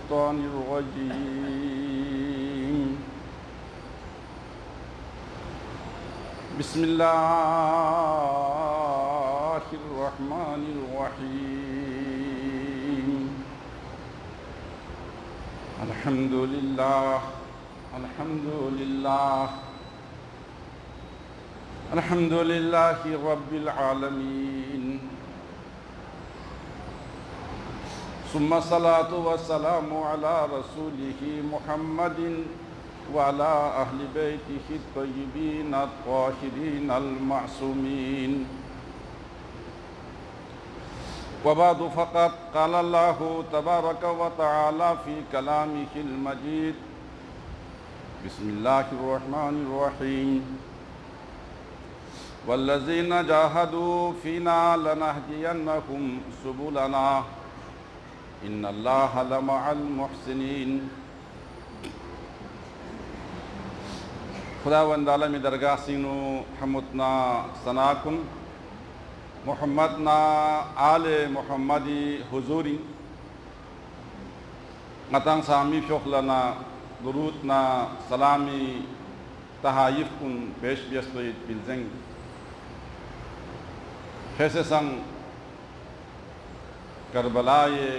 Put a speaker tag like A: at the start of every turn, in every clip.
A: الشيطان الرجيم بسم الله الرحمن الرحيم الحمد لله الحمد لله الحمد لله رب العالمين ثم الصلاة والسلام على رسوله محمد وعلى أهل بيته الطيبين الطاهرين المعصومين وبعد فقد قال الله تبارك وتعالى في كلامه المجيد بسم الله الرحمن الرحيم والذين جاهدوا فينا لنهدينهم سبلنا إن الله لمع المحسنين खुदावंद आलमी दरगाह सीनो हमतना सनाकुन मोहम्मदना आले मोहम्मदी हुजूरी मतंग सामी शोखलना दुरूतना सलामी तहाइफ कुन पेश बियस्तोइत बिलजंग फैसे संग करबलाए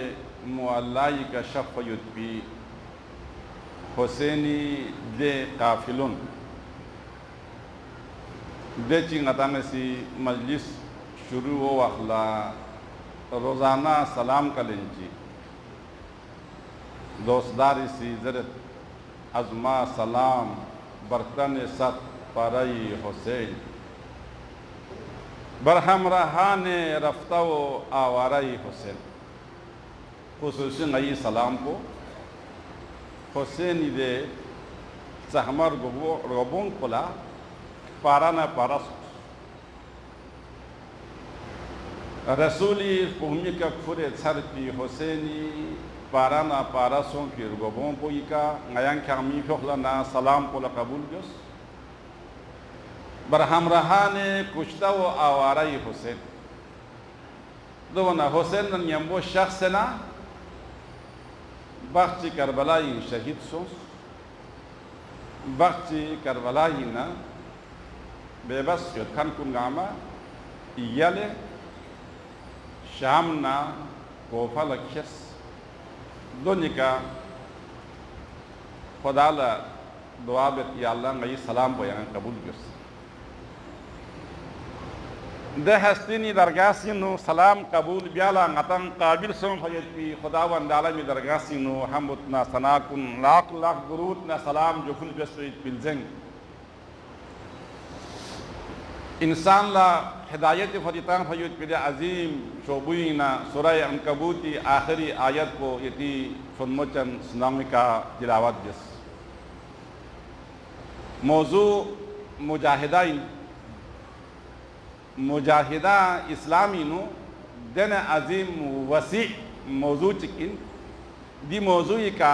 A: मुअल्लाई का शफ़युत भी हुसैनी दे काफिलुन दे चिंगतांग सी मजलिस शुरू हो अखला रोज़ाना सलाम कलेंची दोस्तदारी सी जरत अज़मा सलाम बर्तन सत परई हुसैन बरहम रहाने रफ्ता व आवाराई हुसैन खुसूसी नई सलाम को हुसैन दे सहमर गबों खुला पारा न पारा रसूली कुहमी का खुरे छर पी हुसैनी पारा न पारा सों की गबों पोई का नयंग ख्यामी फोखला ना सलाम पोला कबूल गस बरहम रहाने कुश्ता व आवाराई हुसैन दोना हुसैन न यम्बो शख्स ना बख्ची करबलाई शहीद सोस बख्ची करबलाई ना बेबस खान कुंगामा इयाले शाम ना कोफा लक्ष्यस दोनिका खुदाला दुआ बेत या अल्लाह नई सलाम बयान कबूल गस दे हस्तिनी दरगासिनो सलाम कबूल ब्याला ngatan काबिल सों फयती खुदावंद आलमी दरगासिनो हमतना सनाकुन लाख लाख दुरूद ना सलाम जुफुल बसइत बिलजंग इंसान ला हिदायत फरितान फयुत पिद अजीम शोबुइना सूरह अनकबूती आखिरी आयत को यति फुनमोचन सुनामी का तिलावत जस मौजू मुजाहिदाइन मुजाहिदा इस्लामी नो दिन अजीम वसी मौजू चिकिन दी मौजू का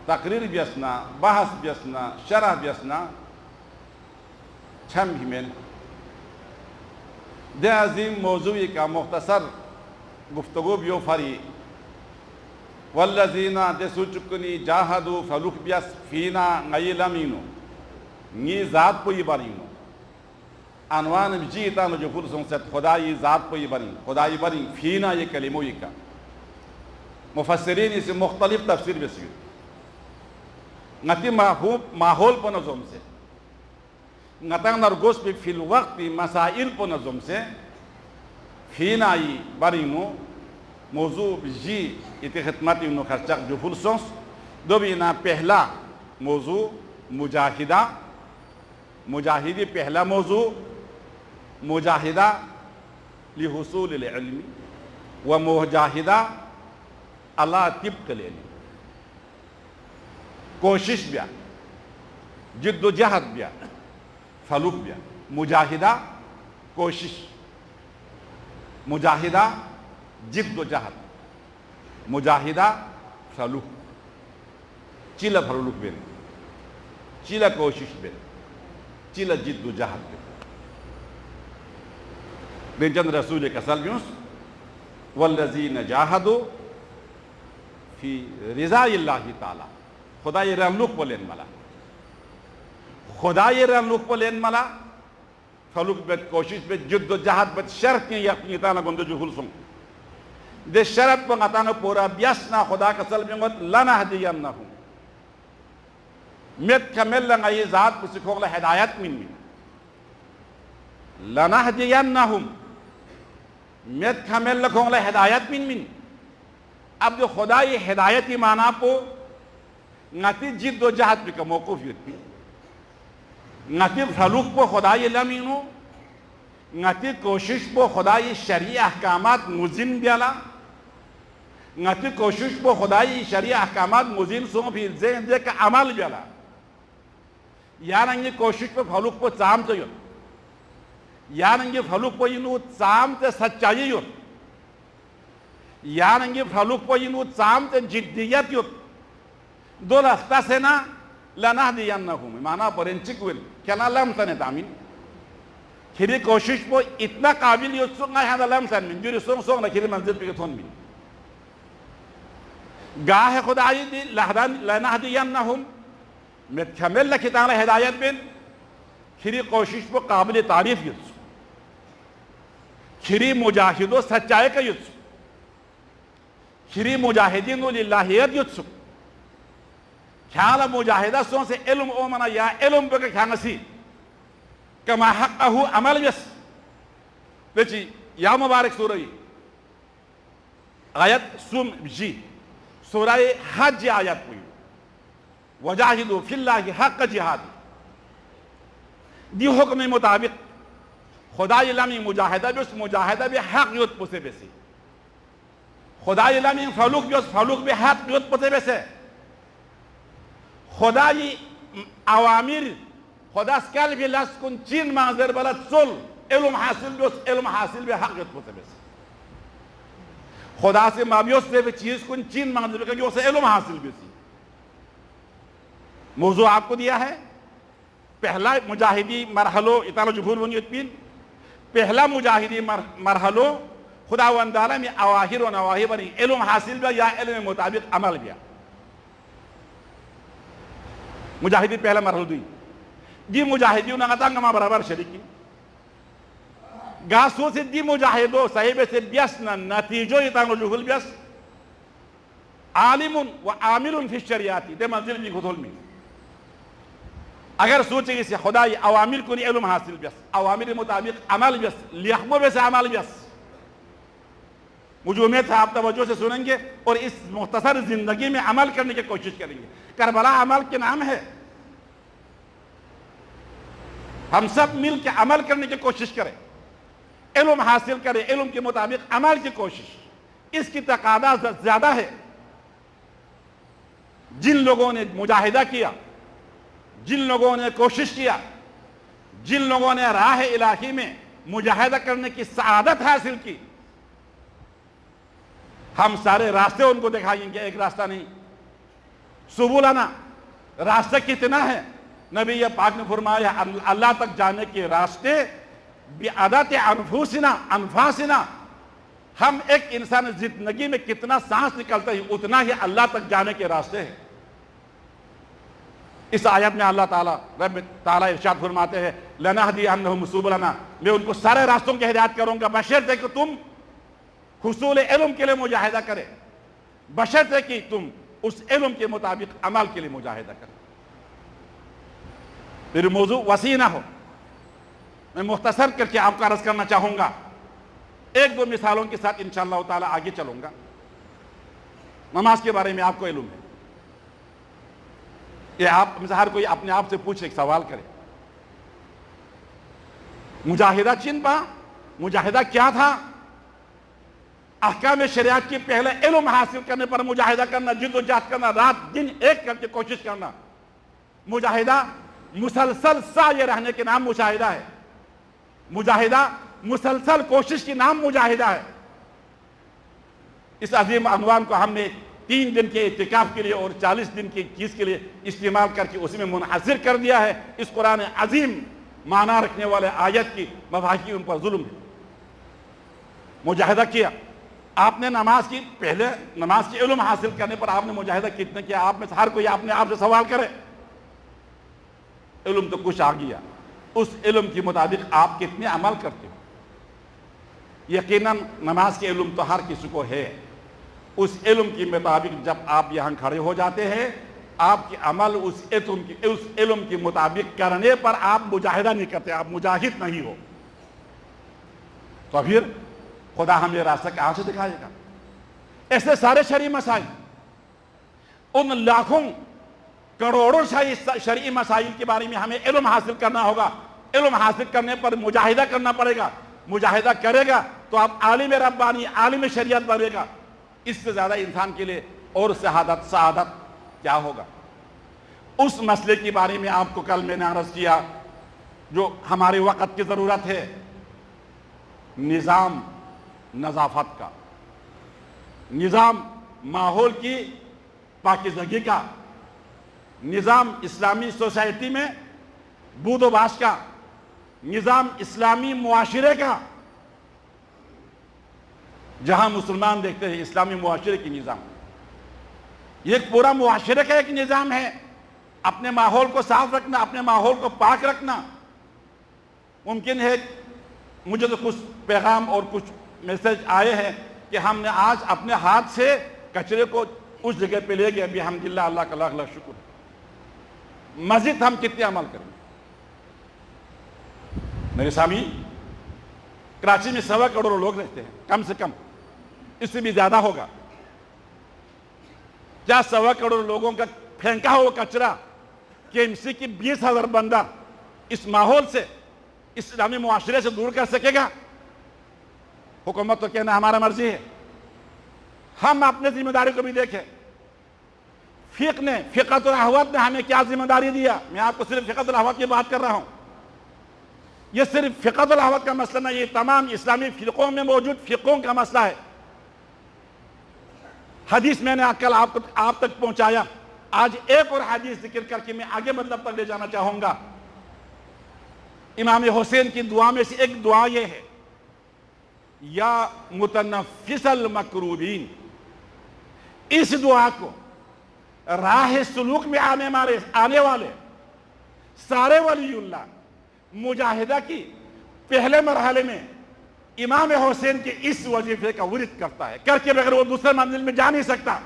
A: तकरीर व्यसना बहस व्यसना शरह व्यसना छम भीमेन दे अजीम मौजू का मुख्तसर गुफ्तगू बियो फरी वल्लजीना दे सुचुकनी जाहदू फलुक व्यस फीना नई लमीनो नी जात पोई बारीनो अनवान जीता न जो फुरसों से खुदाई ज़ात पर खुदाई बनी फीना ये कलिमों का मुफस्सिरीन इसे मुख्तलिफ तफसीर बेसी नती माहौल पर नज़म से नतंग नरगोस पे फिल वक्त मसाइल पर नज़म से फीना ये बनी मौजू जी इतने खिदमत इन्हों खर्चा जो फुरसों दो भी ना पहला मौजू मुजाहिदा मुजाहिदी पहला मौजू मुजाहिदा लिहुसूल इल्मी व मुजाहिदा अला तिब्क लेनी कोशिश ब्या जिद्दोजहद ब्या फलुक ब्या मुजाहिदा कोशिश मुजाहिदा जिद्दोजहद मुजाहिदा फलुक चिला फलुक बेन चिला कोशिश बेन चिला जिद्दोजहद बेन बेजन रसूल कसलयुस वल्लजीन जाहदू फी रिजा इल्लाहि ताला खुदा ये रमलुक बोलेन मला खुदा ये रमलुक बोलेन मला फलुक बेत कोशिश बेत जुद्द जहाद बेत शर्त के यकीन ताला गुंदो जो हुलसुम दे शरत को ngataanga पूरा बियासना खुदा का सल बिंगत लना हदियन्नहुम met kamel la ngai zaat pusikong la hidayat min lana hadiyannahum met kamel la kong la hidayat min अब जो खुदा ये हिदायती माना को ngati jiddo jahad bi ka mawquf yutbi ngati फलुक को खुदा ये लमीनो ngati कोशिश को खुदा ये शरीय अहकामात मुजिन बियाला ngati कोशिश को खुदा ये शरीय अहकामात मुजिन सो फिर ज़हन दे का अमल बियाला यारंगे कोशिश पे फलुक को चाम तो युत यारंगे फलुक को इनु चाम ते सच्चाई युत यारंगे फलुक को इनु चाम ते जिद्दियत युत दो रास्ता से ना लना दियन्नहुम माना परेंचिक विल क्या लम तने तामिन खिरी कोशिश को इतना काबिल युत सुंगा है लम तन मिन जुरी सोंग सोंग ना खिरी मंजिल पे थोन मिन गाह खुदाई दी लना दियन्नहुम में कमेल लखी ताला हिदायत बिन खिरी कोशिश को काबिल तारीफ युत खिरी मुजाहिदो सच्चाई का युत खिरी मुजाहिदीन लिल्लाहियत युत ख्याल मुजाहिदा सो से इल्म ओ मना या इल्म बक ख्यांगसी कमा हक़हु अमल यस बेची या मुबारक सूरह आयत सुम जी सूरह हज आयत हुई वजाहिदु फिल्लाहि हक़ जिहाद दी हुक्म मुताबिक खुदा इलामी मुजाहिदा बिस मुजाहिदा भी हक़ युत पुसे बेसी खुदा इलामी फलुक बिस फलुक भी हक़ युत पुसे बेसे खुदाई अवामिर खुदा स्कल भी लस कुन चीन माजर बला चुल इल्म हासिल भी हक़ युत पुसे बेसे खुदा से माबियोस से भी चीज कुन चीन माजर का जो से इल्म हासिल बेसी मौजू आपको दिया है पहला मुजाहिदी मरहलो इतालो जुफूर बनियत पहला मुजाहिदी मरहलो खुदा वंदाला में अवाहिर और नवाहिर बनी इल्म हासिल भी या इल्म मुताबिक अमल भी मुजाहिदी पहला मरहल दी दी मुजाहिदी नगतांगमा बराबर शरीकी गासो से दी मुजाहिदो साहिब से बियस न नतीजो इतालो जुफूल बियस आलिमुन व आमिलुन फी शरियाती दे मंजिल भी खुदुल में अगर सोचेंगे से खुदाई अवामिर को नहीं इल्म हासिल बस अवामिर मुताबिक अमल बस लियाक़ो बस अमल बस मुझे उम्मीद है आप तवज्जो से सुनेंगे और इस मुख्तसर जिंदगी में अमल करने की कोशिश करेंगे करबला अमल के नाम है हम सब मिल के अमल करने की कोशिश करें इल्म हासिल करें इल्म के मुताबिक अमल की कोशिश इसकी तकादा ज्यादा है जिन लोगों ने मुजाहिदा किया जिन लोगों ने कोशिश किया जिन लोगों ने राह इलाही में मुजाहिदा करने की सआदत हासिल की हम सारे रास्ते उनको दिखाएंगे एक रास्ता नहीं सुबुलाना रास्ता कितना है नबी ये पाक ने फरमाया अल्लाह तक जाने के रास्ते बिआदत अनफासिना हम एक इंसान जिंदगी में कितना सांस निकलता है उतना ही अल्लाह तक जाने के रास्ते हैं इस आयत में अल्लाह ताला रब ताला इरशाद फरमाते हैं लनहदियन्नहुम सुबुलना मैं उनको सारे रास्तों की हिदायत करूंगा बशर्ते कि तुम हुसूल इल्म के लिए मुजाहिदा करें बशर्ते कि तुम उस इल्म के मुताबिक अमल के लिए मुजाहिदा करें फिर मौजू वसी ना हो मैं मुख्तसर करके आपको अर्ज करना चाहूंगा एक दो मिसालों के साथ इंशाअल्लाह ताला आगे चलूंगा नमाज के बारे में आपको इल्म है ये आप में से हर कोई अपने आप से पूछे एक सवाल करे मुजाहिदा चिन्ह पा मुजाहिदा क्या था अहकाम शरियत की पहले इल्म हासिल करने पर मुजाहिदा करना जिद्दोजहद करना रात दिन एक करके कोशिश करना मुजाहिदा मुसलसल साये रहने के नाम मुजाहिदा है मुजाहिदा मुसलसल कोशिश के नाम मुजाहिदा है इस अजीम अनवान को हमने 3 दिन के इत्तिकाफ के लिए और 40 दिन की चीज के लिए इस्तेमाल करके उसमें मुनहसिर कर दिया है इस कुरान अजीम माना रखने वाले आयत की मफाकी उन पर जुल्म है मुजाहिदा किया आपने नमाज की, पहले नमाज की इल्म हासिल करने पर आपने मुजाहिदा कितने किया? आप में से हर कोई अपने आप से सवाल करे। इल्म तो कुछ आ गया, उस इल्म के मुताबिक आप कितने अमल करते हो? यकीनन नमाज के इल्म तो हर किसी को है। उस इल्म के मुताबिक जब आप यहाँ खड़े हो जाते हैं, आपके अमल उस इल्म के मुताबिक करने पर आप मुजाहिदा नहीं करते, आप मुजाहिद नहीं हो, तो फिर खुदा हमें रास्ता कहां से दिखाएगा? ऐसे सारे शरई मसाइल, उन लाखों करोड़ों शरई मसाइल के बारे में हमें इल्म हासिल करना होगा। इल्म हासिल करने पर मुजाहिदा करना पड़ेगा। मुजाहिदा करेगा तो आप आलिम रब्बानी, आलिम शरीयत बनेगा। इससे ज्यादा इंसान के लिए और सआदत क्या होगा? उस मसले के बारे में आपको कल मैंने अर्ज किया जो हमारे वक्त की जरूरत है, निज़ाम नज़ाफत का, निज़ाम माहौल की पाकीज़गी का, निज़ाम इस्लामी सोसाइटी में बूदोबाश का, निज़ाम इस्लामी मुआशरे का। जहां मुसलमान देखते हैं इस्लामी मुआशरे की निज़ाम, ये पूरा मुआशरे का एक निज़ाम है। अपने माहौल को साफ रखना, अपने माहौल को पाक रखना। मुमकिन है मुझे तो कुछ पैगाम और कुछ मैसेज आए हैं कि हमने आज अपने हाथ से कचरे को उस जगह पे ले गए, अभी अल्हम्दुलिल्लाह, अल्लाह का लाख लाख शुक्र। मस्जिद हम कितने अमल करेंगे? मेरे सामी, कराची में 1.25 करोड़ लोग रहते हैं, कम से कम, इससे भी ज्यादा होगा। क्या 1.25 करोड़ लोगों का फेंका हुआ कचरा केएमसी की 20,000 बंदा इस माहौल से, इस्लामी मुआशरे से दूर कर सकेगा? हुकूमत तो कहना हमारा मर्जी है। हम अपने जिम्मेदारी को भी देखें। फिक़तुल अहवत ने हमें क्या जिम्मेदारी दिया? मैं आपको सिर्फ फिक़तुल अहवत की बात कर रहा हूं। यह सिर्फ फिक़तुल अहवत का मसला नहीं, ये तमाम इस्लामी फिक़ों में मौजूद फिक़ों का मसला है। हदीस मैंने कल आप तक पहुंचाया। आज एक और हदीस जिक्र करके मैं आगे मतलब तक ले जाना चाहूंगा। इमाम हुसैन की दुआ में से एक दुआ यह है, या मुतनफ़िसल मकरूबीन। इस दुआ को राह सुलूक में आने वाले सारे वलीउल्लाह मुजाहिदा की पहले मरहले में इमाम हुसैन के इस वजीफे का विर्द करता है, करके बगैर वो दूसरे मंजिल में जा नहीं सकता।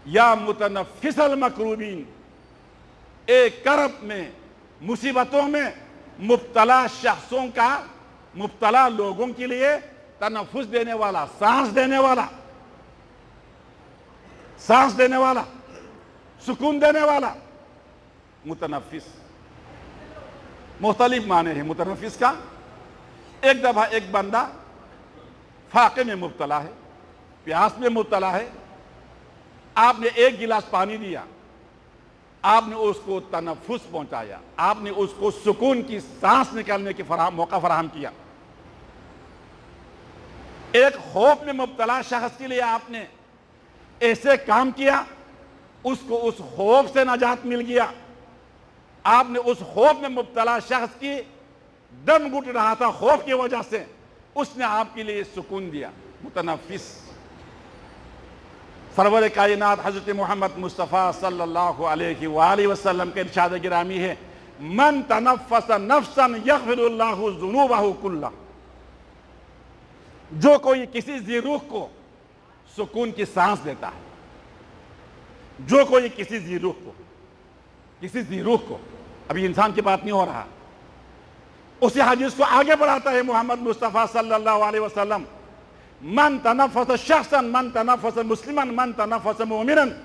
A: या मुतनफ़िसल मकरूबीन, एक करब में, मुसीबतों में मुब्तला शख्सों का, मुब्तला लोगों के लिए तनफ़ुस देने वाला, सांस देने वाला, सुकून देने वाला मुतनफ़िस। मुख्तलिफ माने हैं मुतनफ़िस का। एक दफा एक बंदा फाके में मुब्तला है, प्यास में मुब्तला है, आपने एक गिलास पानी दिया, आपने उसको तनफ़ुस पहुंचाया, आपने उसको सुकून की सांस निकालने के मौका फराहम किया। एक खौफ में मुब्तला शख्स के लिए आपने ऐसे काम किया, उसको उस खौफ से नजात मिल गया। आपने उस खौफ में मुब्तला शख्स की दम घुट रहा था खौफ की वजह से, उसने आपके लिए सुकून दिया। मुतनफ़िस। सरवर कायनात हज़रत मोहम्मद मुस्तफ़ा सल्लल्लाहु अलैहि वसल्लम के इरशाद गिरामी है, मन तनफ़्फ़स नफ़्सन यग़फ़िरुल्लाहु ज़ुनूबहु कुल्ला। जो कोई किसी ज़ीरूह को सुकून की सांस देता है, जो कोई किसी ज़ीरूह को, अभी इंसान की बात नहीं हो रहा, उसी हदीस को आगे बढ़ाता है मोहम्मद मुस्तफ़ा सल्लल्लाहु अलैहि वसल्लम, मन तनफ़्फ़स शख़्सन, मन तनफ़्फ़स मुस्लिमन, मन तनफ़्फ़स मुमिनन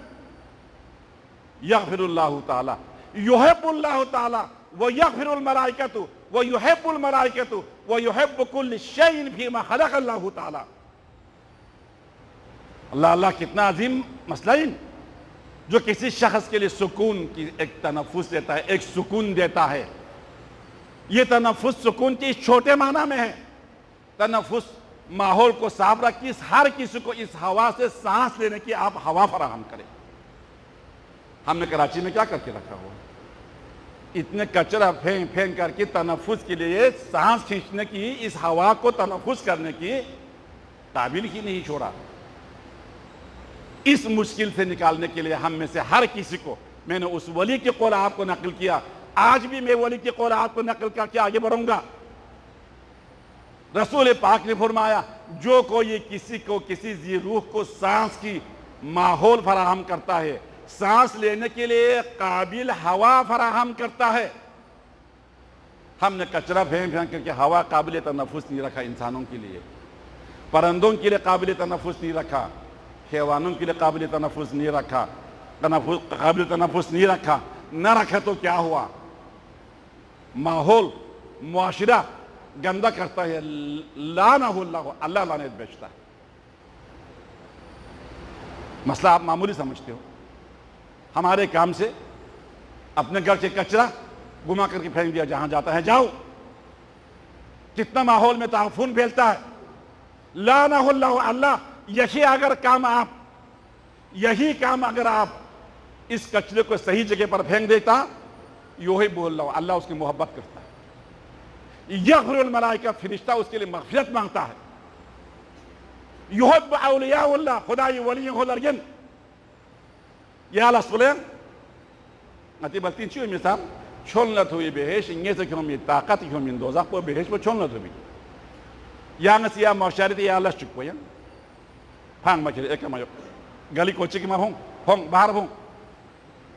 A: यग़फ़िरुल्लाहु ताला, युहिब्बुल्लाहु ताला व यग़फ़िरुल मलाइकतु व युहिब्बुल मलाइकतु व युहिब्बु कुल्ल शैइन फ़ीमा ख़लक़ल्लाहु ताला। अल्लाह अल्लाह, कितना अजीम मसला है। जो किसी शख्स के लिए सुकून की एक तनफ़ुस देता है, एक सुकून देता है। ये तनफ़ुस सुकून की छोटे माना में है। तनफ़ुस माहौल को साफ रखिए, हर किसी को इस हवा से सांस लेने की आप हवा फराहम करें। हमने कराची में क्या करके रखा हुआ, इतने कचरा फेंक करके तनफ़ुस के लिए, सांस खींचने की, इस हवा को तनफ़ुस करने की काबिल ही नहीं छोड़ा। इस मुश्किल से निकालने के लिए हम में से हर किसी को, मैंने उस वली के कौल आपको नकल किया, आज भी मैं वली के कौल आपको नकल करके आगे बढ़ूंगा। रसूल पाक ने फरमाया, जो कोई किसी को, किसी जी रूह को सांस की माहौल फराहम करता है, सांस लेने के लिए काबिल हवा फराहम करता है। हमने कचरा फेंक फेंक करके हवा काबिल तनफुस नहीं रखा इंसानों के लिए, परिंदों के लिए काबिल तनफुस नहीं रखा, हैवानों के लिए काबिल तनफुस नहीं रखा, काबिल तनफुस नहीं रखा। न रखा तो क्या हुआ, माहौल मुआशरा गंदा करता है, लानहुल्लाह, अल्लाह लानत भेजता है। मसला आप मामूली समझते हो, हमारे काम से अपने घर से कचरा घुमा करके फेंक दिया, जहां जाता है जाओ, कितना माहौल में ताफून फैलता है, लानहुल्लाह, अल्लाह। यही काम अगर आप इस कचरे को सही जगह पर फेंक देता, यो ही बोल रहा हूं, अल्लाह उसकी मोहब्बत करता है। यग़फ़िरुल मलाइका, फरिश्ता उसके लिए मग़फ़िरत मांगता है। युहिब्बु औलियाउल्लाह, खुदा ये वली होलरगन या लसुलेन अति बल्तीन चीज़ मिसाल छोलना थोड़ी बेहेश इंगे से क्यों में ताकत क्यों में दोज़ा को बेहेश वो छोलना थोड़ी yang siya masyarakat ya Allah cuk poyan phang ma kire ek ma गली कोची की माँ हों बाहर हों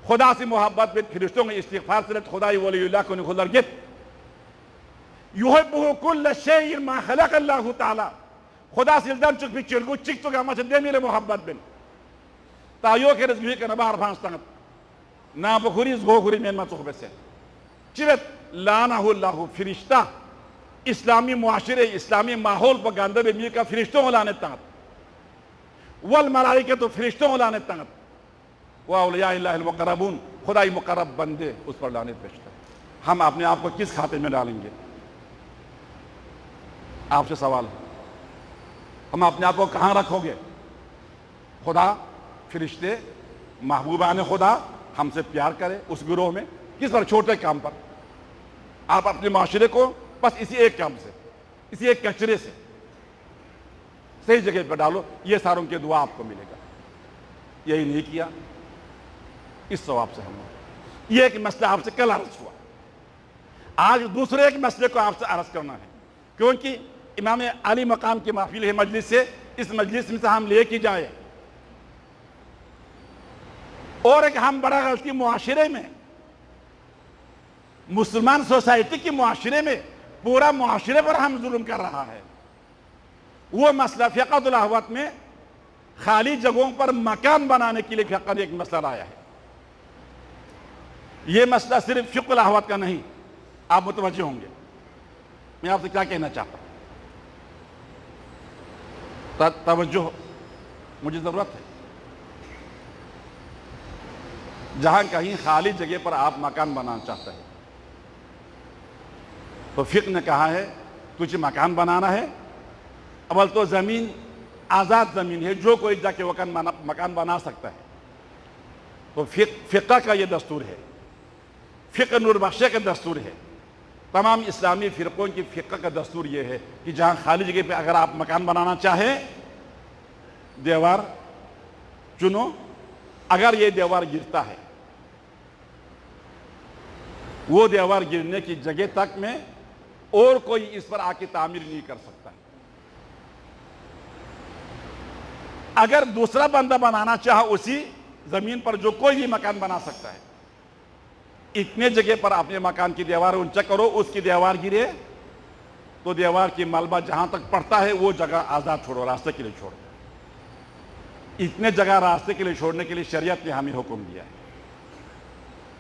A: खुदा से मोहब्बत में फरिश्तों के इस्तिग़फ़ार से खुदा ही वलीउल्लाह को निखुलर गित युहिब्बुहु कुल्ल शैइन मा खलक़ अल्लाहु ताला खुदा से इल्दाम चुक भी चिरगु चिक चुका मा चंदे मेरे मोहब्बत बिन तायो के रज़्वी के नबार फांस तंगत ना बखुरी ज़ोखुरी में मा चुक बसे चिरत लानहु अल्लाहु फरिश्ता इस्लामी मुआशरे इस्लामी माहौल पर गंदा बेमी का फरिश्तों को लाने तंगत वल मलाइका तो फरिश्तों को लाने तंगत व औलियाइल्लाहिल मुक़र्रबून खुदाई मुक़र्रब बंदे उस पर लाने भेजता है। हम अपने आप को किस खाते में डालेंगे, आपसे सवाल है। हम अपने आप को कहाँ रखोगे? खुदा, फरिश्ते, महबूबान खुदा हमसे प्यार करे उस गिरोह में, किस पर? छोटे काम पर। आप अपने माशरे को बस इसी एक काम से, इसी एक कचरे से सही जगह पर डालो, ये सारों की दुआ आपको मिलेगा। यही नहीं किया, इस सवाब से हम ये एक मसला आपसे कल अर्ज हुआ, आज दूसरे एक मसले को आपसे अर्ज करना है, क्योंकि इमाम अली मकाम की महफिल है मजलिस से, इस मजलिस में से हम लेके जाए और एक हम बड़ा गलती मुआशरे में, मुसलमान सोसाइटी की मुआशरे में, पूरा मुआशरे पर हम जुल्म कर रहा है। वो मसला फ़िक़हुल अहवत में खाली जगहों पर मकान बनाने के लिए फ़िक़ह ने एक मसला लाया है। ये मसला सिर्फ फ़िक़हुल अहवत का नहीं, आप मुतवज्जे होंगे मैं आपसे क्या कहना चाहता हूं। तवज्जो मुझे जरूरत है। जहां कहीं खाली जगह पर आप मकान बनाना चाहते हैं तो फ़िक़ह ने कहा है तुझे मकान बनाना है, अवल तो ज़मीन आज़ाद ज़मीन है, जो कोई जाके मकान बना सकता है। तो फ़िक़ह का ये दस्तूर है, फ़िक़ह नूर बख्शे का दस्तूर है, तमाम इस्लामी फ़िरक़ों की फ़िक़ह का दस्तूर ये है कि जहाँ खाली जगह पे अगर आप मकान बनाना चाहें, दीवार चुनो, अगर ये दीवार गिरता है, वो दीवार गिरने की जगह तक में और कोई इस पर आके तामीर नहीं कर सकता है। अगर दूसरा बंदा बनाना चाहे उसी जमीन पर, जो कोई भी मकान बना सकता है, इतने जगह पर अपने मकान की दीवार ऊंचा करो, उसकी दीवार गिरे तो दीवार की मलबा जहां तक पड़ता है वो जगह आजाद छोड़ो, रास्ते के लिए छोड़ो। इतने जगह रास्ते के लिए छोड़ने के लिए शरीयत ने हमें हुक्म दिया है।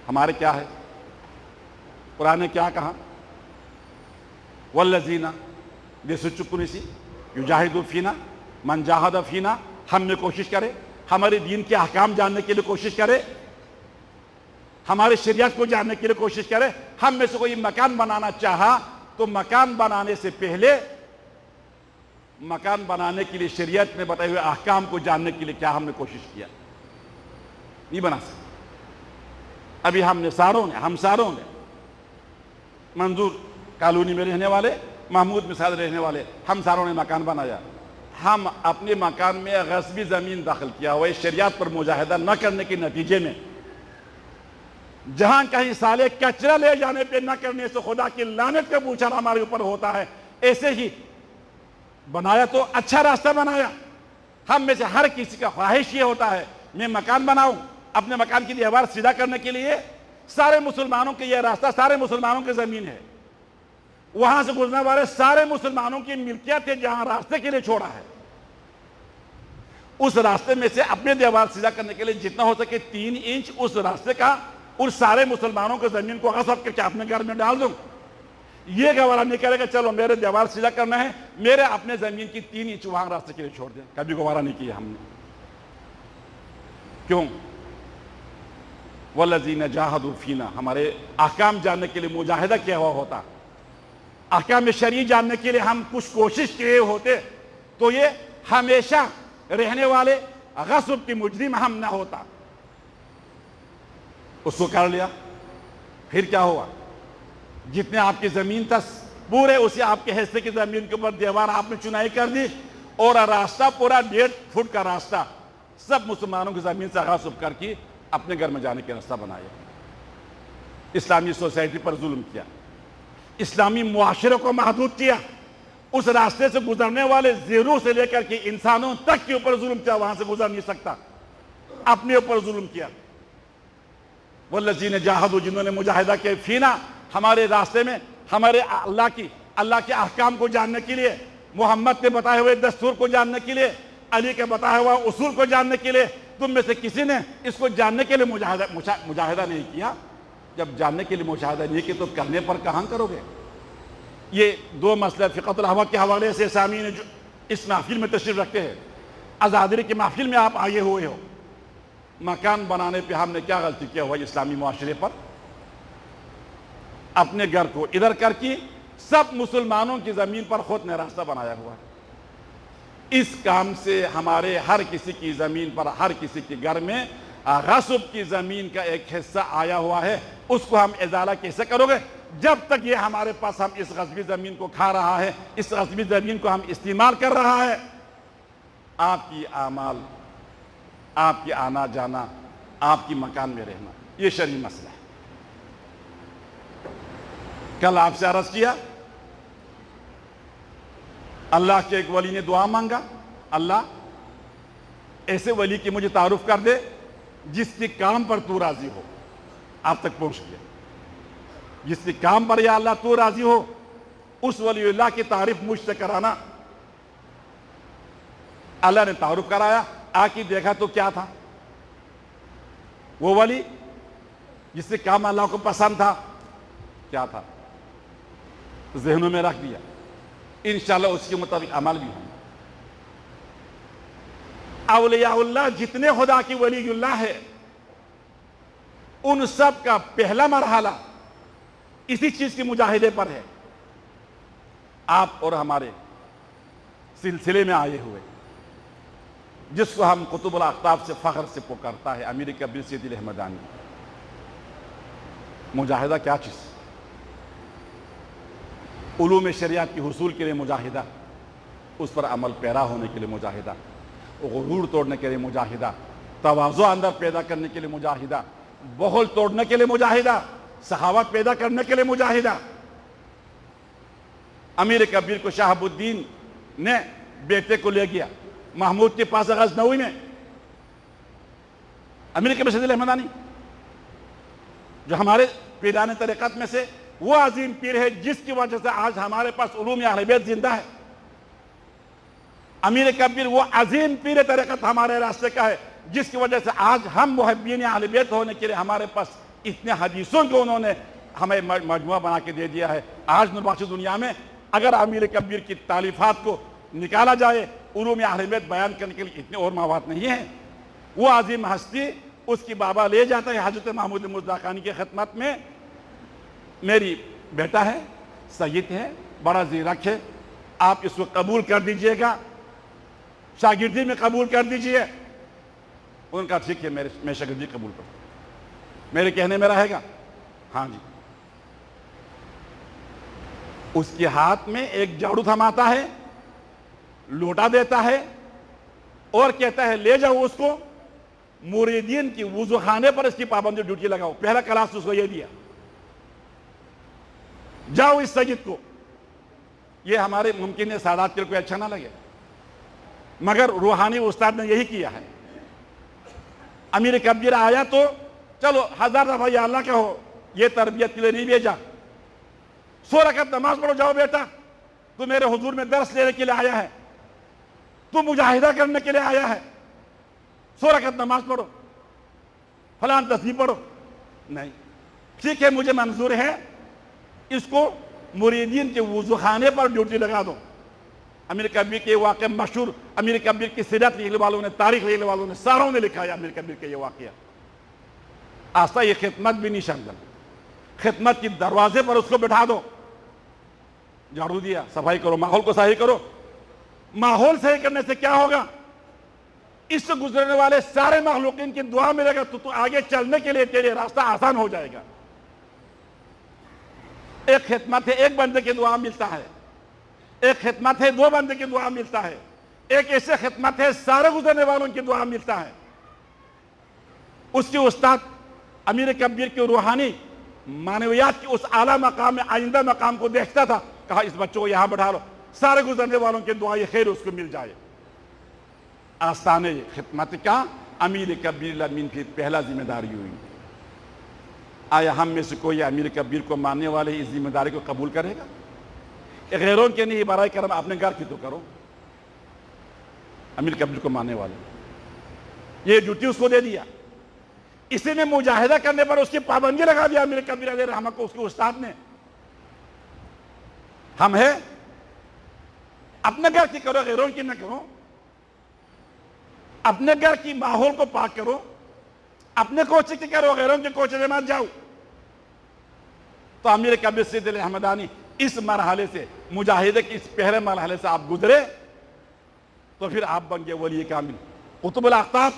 A: हमारे क्या है, कुरान ने क्या कहा, वल्लज़ीना बेसुचुकुनिसी युजाहिदू फीना मन जाहद फीना, हम में कोशिश करे, हमारे दीन के अहकाम जानने के लिए कोशिश करे, हमारे शरीयत को जानने के लिए कोशिश करे। हम में से कोई मकान बनाना चाहा तो मकान बनाने से पहले, मकान बनाने के लिए शरीयत में बताए हुए अहकाम को जानने के लिए क्या हमने कोशिश किया? नहीं बना सकते। अभी हम सारों ने मंजूर कॉलोनी में रहने वाले, महमूद मिसाल रहने वाले, हम सारों ने मकान बनाया, हम अपने मकान में गस्बी ज़मीन दाखिल किया हुआ है, शरियत पर मुजाहिदा न करने के नतीजे में, जहां कहीं साले कचरा ले जाने पे न करने से खुदा की लानत का पूछा हमारे ऊपर होता है। ऐसे ही बनाया तो अच्छा रास्ता बनाया। हम में से हर किसी का ख्वाहिश ये होता है मैं मकान बनाऊं, अपने मकान की दीवार सीधा करने के लिए सारे मुसलमानों के ये रास्ता सारे मुसलमानों की जमीन है, वहां से गुजरने वाले सारे मुसलमानों की मिल्कियत है, जहां रास्ते के लिए छोड़ा है उस रास्ते में से अपने दीवार सीधा करने के लिए जितना हो सके 3 इंच उस रास्ते का उस सारे मुसलमानों की जमीन को गस्ब करके अपने घर में डाल दूं। ये गवारा नहीं करेगा चलो मेरे दीवार सीधा करना है, मेरे अपने जमीन की 3 इंच वहां रास्ते के लिए छोड़ दें, कभी गवारा नहीं किया हमने। क्यों? वल्लज़ीना जाहदू फीना, हमारे अहकाम जानने के लिए मुजाहिदा किया हुआ होता, अहकाम शरई जानने के लिए हम कुछ कोशिश किए होते तो ये हमेशा रहने वाले गस्ब की मुजरिम हम ना होता। उसको कर लिया, फिर क्या हुआ? जितने आपकी जमीन था पूरे उसी आपके हिस्से की जमीन के ऊपर दीवार आपने चुनाई कर दी और रास्ता पूरा 1.5 फुट का रास्ता सब मुसलमानों की जमीन से गस्ब करके अपने घर में जाने का रास्ता बनाया। इस्लामी सोसाइटी पर जुल्म किया, इस्लामी मुआशरे को महदूद किया, उस रास्ते से गुजरने वाले ज़ेरों से लेकर के इंसानों तक के ऊपर जुल्म किया, वहां से गुजर नहीं सकता, अपने ऊपर जुल्म किया। वल्लज़ीना जाहदू, जिन्होंने मुजाहिदा किया फीना, हमारे रास्ते में, हमारे अल्लाह के अहकाम को जानने के लिए, मोहम्मद के बताए हुए दस्तूर को जानने के लिए, अली के बताया हुआ उसूल को जानने के लिए, तुम में से किसी ने इसको जानने के लिए मुजाहिदा नहीं किया। जब जानने के लिए मुजाहिदा नहीं किया तो करने पर कहां करोगे? ये 2 मसले फ़िक़हुल हवा के हवाले से सामीन जो इस महफिल में तशरीफ़ रखते हैं, आज़ादी की महफिल में आप आए हुए हो, मकान बनाने पे हमने क्या गलती किया हुआ इस्लामी मुआशरे पर? अपने घर को इधर करके सब मुसलमानों की ज़मीन पर खुद ने रास्ता बनाया हुआ है। इस काम से हमारे हर किसी की ज़मीन पर, हर किसी के घर में गस्ब की ज़मीन का एक हिस्सा आया हुआ है, उसको हम इजाला कैसे करोगे? जब तक ये हमारे पास हम इस गस्बी ज़मीन को खा रहा है, इस गस्बी ज़मीन को हम इस्तेमाल कर रहा है, आपकी आमाल, आपकी आना जाना, आपकी मकान में रहना, ये शरई मसला है। कल आपसे अर्ज़ किया, अल्लाह के एक वली ने दुआ मांगा, अल्लाह ऐसे वली की मुझे तारुफ कर दे जिसके काम पर तू राजी हो। आप तक पहुंच गया, जिसके काम पर या अल्लाह तू राजी हो, उस वलीउल्लाह की तारीफ मुझसे कराना। अल्लाह ने तारुफ कराया, आके देखा तो क्या था? वो वली जिससे काम अल्लाह को पसंद था, क्या था? ज़हनों में रख दिया, इंशाअल्लाह उसके मुताबिक अमल भी होंगे। औलियाउल्लाह जितने खुदा की वलीउल्लाह है, उन सब का पहला मरहला इसी चीज के मुजाहिदे पर है। आप और हमारे सिलसिले में आए हुए, जिसको हम कुतुबुल आफ्ताब से फख्र से पुकारता है, अमीर कबीर सैयद अहमदानी। मुजाहिदा क्या चीज़? उलूम शरियत की हुसूल के लिए मुजाहिदा, उस पर अमल पैरा होने के लिए मुजाहिदा, गुरूर तोड़ने के लिए मुजाहिदा, तवाज़ु अंदर पैदा करने के लिए मुजाहिदा, बखल तोड़ने के लिए मुजाहिदा, सखावत पैदा करने के लिए मुजाहिदा। अमीर कबीर को शहाबुद्दीन ने बेटे को ले गया महमूद के पास गज़नवी में। अमीर कबीर सैयद अहमदानी जो हमारे पीराने तरीक़त में से वो अजीम पीर है, जिसकी वजह से आज हमारे पास उलूम अहले बैत जिंदा है। अमीर कबीर वो अजीम पीर तरीक़त हमारे रास्ते का है, जिसकी वजह से आज हम मुहब्बीन अहले बैत होने के लिए हमारे पास इतने हदीसों को उन्होंने हमें मजमुआ बना के दे दिया है। आज नबाशी दुनिया में अगर अमीर कबीर की तालीफात को निकाला जाए, उलूम अहले बैत बयान करने के लिए इतने और मवाद नहीं है। वो अजीम हस्ती, उसकी बाबा ले जाता है हजरत महमूद मुज़्ज़ाक़ानी की खिदमत में, मेरी बेटा है, सैयद है, बड़ा ज़ीरक है, आप इसको कबूल कर दीजिएगा, शागिर्दी में कबूल कर दीजिए। उनका ठीक है, मैं शागिर्दी कबूल करूँ, मेरे कहने में रहेगा। हाँ जी। उसके हाथ में एक झाड़ू थमाता है, लौटा देता है और कहता है ले जाओ उसको मुरीदीन की वुजू खाने पर इसकी पाबंदी ड्यूटी लगाओ। पहला क्लास उसको ये दिया, जाओ इस सैयद को। ये हमारे मुमकिन है सादात के कोई अच्छा ना लगे, मगर रूहानी उस्ताद ने यही किया है। अमीर कबीर आया तो चलो 1000 दफा या अल्लाह कहो, ये तरबियत के लिए नहीं भेजा। 100 रकअत नमाज पढ़ो, जाओ बेटा तू मेरे हुजूर में दर्स लेने के लिए आया है, तू मुजाहिदा करने के लिए आया है, 100 रकअत नमाज पढ़ो, फलान तस्बीह पढ़ो। नहीं, ठीक है मुझे मंजूर है, इसको मुरीदीन के वुजू खाने पर ड्यूटी लगा दो। अमीर कबीर के वाक़या मशहूर, अमीर कबीर की सीरत लिखने वालों ने, तारीख लिखने वालों ने, सारों ने लिखा है अमीर कबीर के ये वाक़या। आस्था ये खिदमत भी नहीं शामिल, खिदमत के दरवाजे पर उसको बैठा दो, झाड़ू दिया, सफाई करो, माहौल को सही करो। माहौल सही करने से क्या होगा, इससे गुजरने वाले सारे मखलूकीन की दुआ मिलेगा, तो आगे चलने के लिए तेरे रास्ता आसान हो जाएगा। एक खिदमत है एक बंदे की दुआ मिलता है, एक खिदमत है 2 बंदे की दुआ मिलता है, एक ऐसे खिदमत है सारे गुजरने वालों की दुआ मिलता है। उसके उस्ताद अमीर कबीर की रूहानी मानवियात की उस आला मकाम में आइंदा मकाम को देखता था, कहा इस बच्चों को यहां बैठा लो, सारे गुजरने वालों की दुआ खैर उसको मिल जाए। आस्ताने खिदमत का अमीर कबीर अमीन की पहला जिम्मेदारी हुई। आया हम में से कोई अमीर कबीर को मानने वाले इस जिम्मेदारी को कबूल करेगा? गैरों के नहीं, बराए करम अपने घर की तो करो। अमीर कबीर को मानने वाले ये ड्यूटी उसको दे दिया, इसी ने मुजाहिदा करने पर उसकी पाबंदी लगा दिया अमीर कबीर अलैहि रहमत को, उसके उस्ताद ने। हम है अपने घर की करो, गैरों की न करो। अपने घर की माहौल को पाक करो, अपने कोचे की करो, गैरों के कोचे में मत जाओ। तो अमीर कबीर सिद्दीक़ अहमदानी इस मरहले से, मुजाहिदे के इस पहले मरहले से आप गुजरे तो फिर आप बन गए वली कामिल, कुतुबुल आफ्ताब।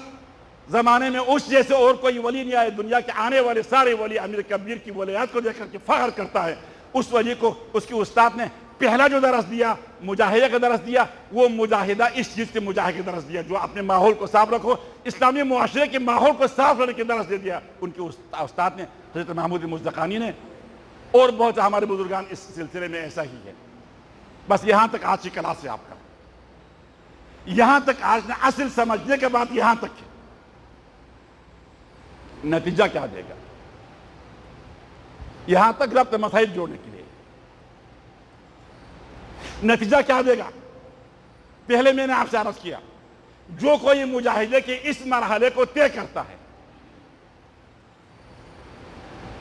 A: जमाने में उस जैसे और कोई वली नहीं आए, दुनिया के आने वाले सारे वली अमीर कबीर की वलियात को देखकर के फख्र करता है। उस वली को उसके उस्ताद ने पहला जो दरस दिया, मुजाहिदे का दरस दिया, वो मुजाहिदा इस चीज से मुजाहिद का दरस दिया, जो अपने माहौल को साफ रखो, इस्लामी मुआशरे के माहौल को साफ रखने के दरस दे दिया उनके उस्ताद ने, हज़रत महमूद मुज़्ज़क़ानी ने। और बहुत हमारे बुजुर्गान इस सिलसिले में ऐसा ही है। बस यहां तक आज की क्लास है आपका, यहां तक आज ने असल समझने के बाद यहां तक है। नतीजा क्या देगा, यहां तक रब्त मसाइल जोड़ने के लिए नतीजा क्या देगा? पहले मैंने आपसे अर्ज किया, जो कोई मुजाहिदे के इस मरहले को तय करता है,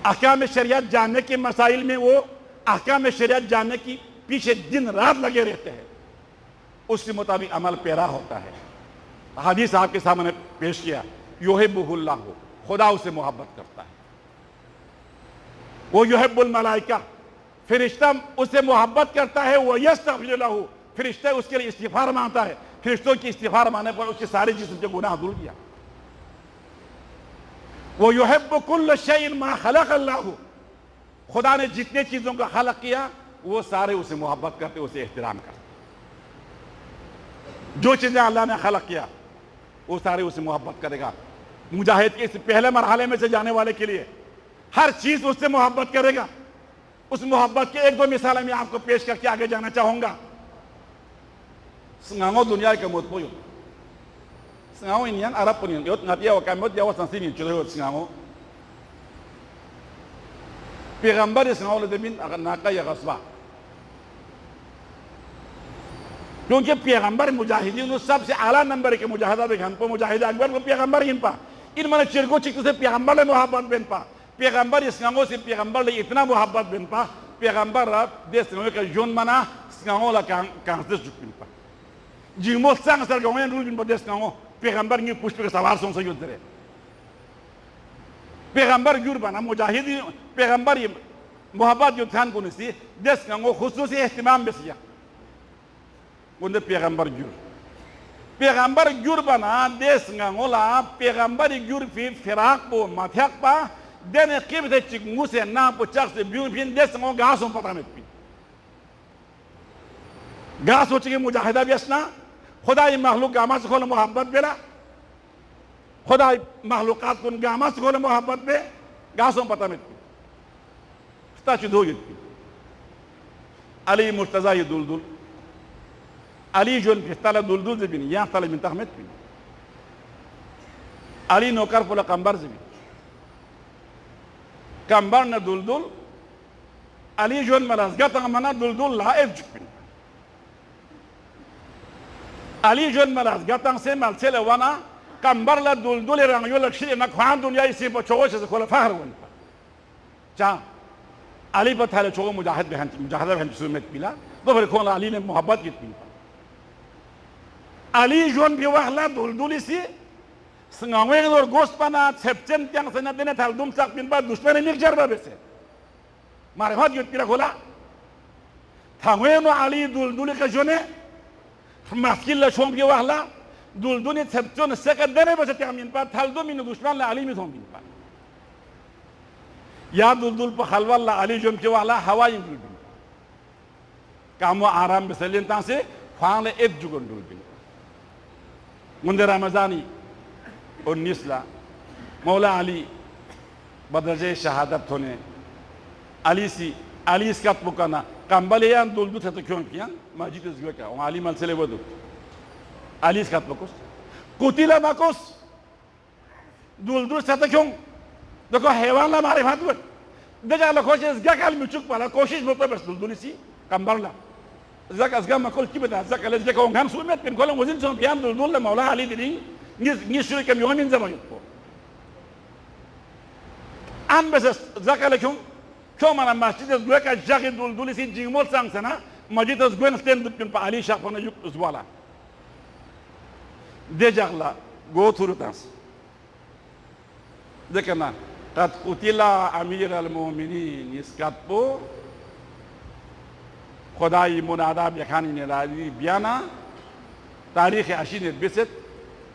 A: अहकाम शरीयत जानने के मसाइल में वो अहकाम शरीयत जानने की पीछे दिन रात लगे रहते हैं, उसके मुताबिक अमल पैरा होता है। हदीस आपके सामने पेश किया, युहिब्बुहुल्लाह, खुदा उसे मोहब्बत करता है। वो युहिब्बुल मलाइका, फरिश्ता उससे मोहब्बत करता है। वो यस्तग़फिर लहू, फरिश्ता उसके लिए इस्तिग़फ़ार मांगता है। फरिश्तों की इस्तिग़फ़ार मांगने पर उसके सारे जिस्म के गुनाह धुल गया। वो युहिब्बु कुल्ल शैइन मा खलक़ अल्लाहु, खुदा ने जितने चीजों का खलक किया वो सारे उसे मोहब्बत करते, उसे एहतराम करते। जो चीजें अल्लाह ने खलक किया वो सारे उसे मोहब्बत करेगा। मुजाहिद के इस पहले मरहले में से जाने वाले के लिए हर चीज उससे मोहब्बत करेगा। उस मोहब्बत के 1-2 मिसालें मैं आपको पेश करके आगे जाना चाहूंगा। Sengango dunia ke mot poyo. Sengango ini yang Arab pun yot ngatia wa kamot ya wasan sini chulo yot sengango. पैगंबर sengango le demin नाका या गस्बा, क्योंकि पैगंबर मुजाहिदीन सबसे आला नंबर के मुजाहिदा बेगन पो मुजाहिद अकबर को पैगंबर इन पा इन माने चिरको चिक से पैगंबर ले मोहब्बत बेन पा पैगंबर sengango से पैगंबर ले इतना मोहब्बत बेन पा पैगंबर देश sengango के जोन मना sengango la kan से जुपिन पा जिमो सांग सर गाँव में रूल बदेश गाँव पैगंबर की पुष्प के सवार सों से युद्ध रहे पैगंबर जुर बना मुजाहिदी पैगंबर मोहब्बत युद्ध खान को नसी देश गाँव खुसूसी इस्तेमाल बेसिया उन्हें पैगंबर जुर बना देश गाँव ला पैगंबर जुर फिराक पो माथ्याक पा देने किब से चिकमू से ना पुचक से ब्यूर फिर देश गाँव घासों पता में गा सोच के मुजाहिदा बेसना खुदा मखलूक गामा से खोल मोहब्बत बेला खुदा मखलूकात कुन गामा से खोल मोहब्बत बे गासों पता में हो अली मुर्तजा ये दुलदुल अली जोन फिस्ताला दुलदुल जबिन यहाँ ताला मिन तहमत बिन अली नौकर पुला कंबर जबिन कंबर न दुलदुल अली जोन मलाजगा तंगमना दुलदुल लाइफ जुबिन अली जोन मलाजगा तंग से मलसे लवाना कंबर ला दुलदुल रंगयो लक्ष्य न खान दुनिया इसी बचों से खोला फहर वन चा अली पर थाले चोगो मुजाहिद बहन सुमेत पिला तो फिर खोला अली ने मोहब्बत की पी अली जोन भी वहला दुलदुली सी संगावे और गोश्त पना छेपचन त्यांग से न देने थाल दुम साक पिन बाद दुश्मन ने निर्जर बाबे से मारे हाथ युद्ध पिला खोला थांगे नो अली दुलदुली का जोने मस्किल ला शों भी वहला दुलदुली छेपचन से का देने बसे त्यांग मिन बाद थाल दो मिन दुश्मन ला अली में थों मिन बाद या दुलदुल पर खलवाला अली जोन के वाला हवाई दुलदुल कामो आराम बेसलें तां से फांगले एक जुगन दुलदुल मुंदे रमजानी और निस्ला मौला अली बदरजे शहादत होने अली इसका पुकाना कंबले यान दुलदुल से तो क्यों किया मस्जिद से क्या वहाँ अली मलसले वो दो अली इसका पुकुस कुतिला मकुस दुलदुल से तो क्यों देखो हैवान ला मारे हाथ में दजा ला कोशिश गकाल मिचुक पाला कोशिश में तो बस दुलदुली सी कंबरला जक असगा मकुल की बता जक ले जक ओंगान सुमेत पिन कोला वजिन सो बियान दुलदुल ला मौला अली दिनी नि शुरू कम योमिन जमा युको आम बस जक ले क्यों माना मस्जिद दुआ का जग दुलदुली सी जिमोल सांग सना मस्जिद गुन स्टैंड पिन पा अली शाह पना युक जुवाला दे जगला गो थ्रू तास देखना قد قتل امیر المؤمنین اسکاتپو خدای منادا بخانی نرازی بیانا تاریخ اشین بیست